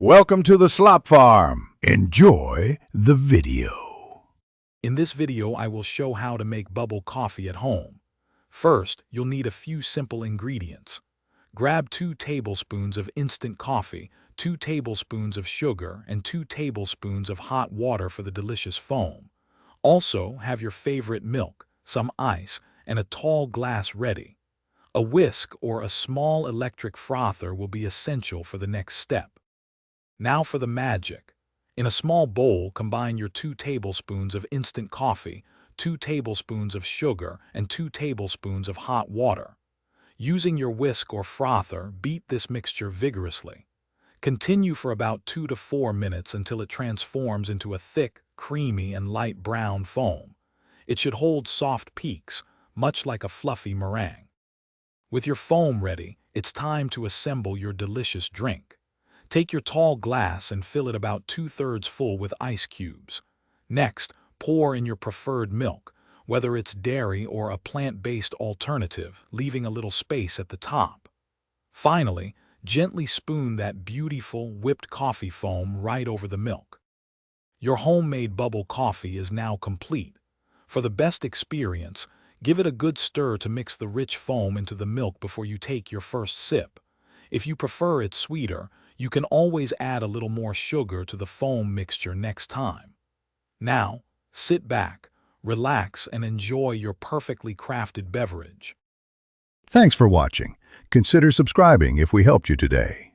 Welcome to the Slop Farm. Enjoy the video. In this video, I will show how to make bubble coffee at home. First, you'll need a few simple ingredients. Grab 2 tablespoons of instant coffee, 2 tablespoons of sugar, and 2 tablespoons of hot water for the delicious foam. Also, have your favorite milk, some ice, and a tall glass ready. A whisk or a small electric frother will be essential for the next step. Now for the magic. In a small bowl, combine your 2 tablespoons of instant coffee, 2 tablespoons of sugar, and 2 tablespoons of hot water. Using your whisk or frother, beat this mixture vigorously. Continue for about 2 to 4 minutes until it transforms into a thick, creamy, and light brown foam. It should hold soft peaks, much like a fluffy meringue. With your foam ready, it's time to assemble your delicious drink. Take your tall glass and fill it about 2/3 full with ice cubes. Next, pour in your preferred milk, whether it's dairy or a plant-based alternative, leaving a little space at the top. Finally, gently spoon that beautiful whipped coffee foam right over the milk. Your homemade bubble coffee is now complete. For the best experience, give it a good stir to mix the rich foam into the milk before you take your first sip. If you prefer it sweeter, you can always add a little more sugar to the foam mixture next time. Now, sit back, relax, and enjoy your perfectly crafted beverage. Thanks for watching. Consider subscribing if we helped you today.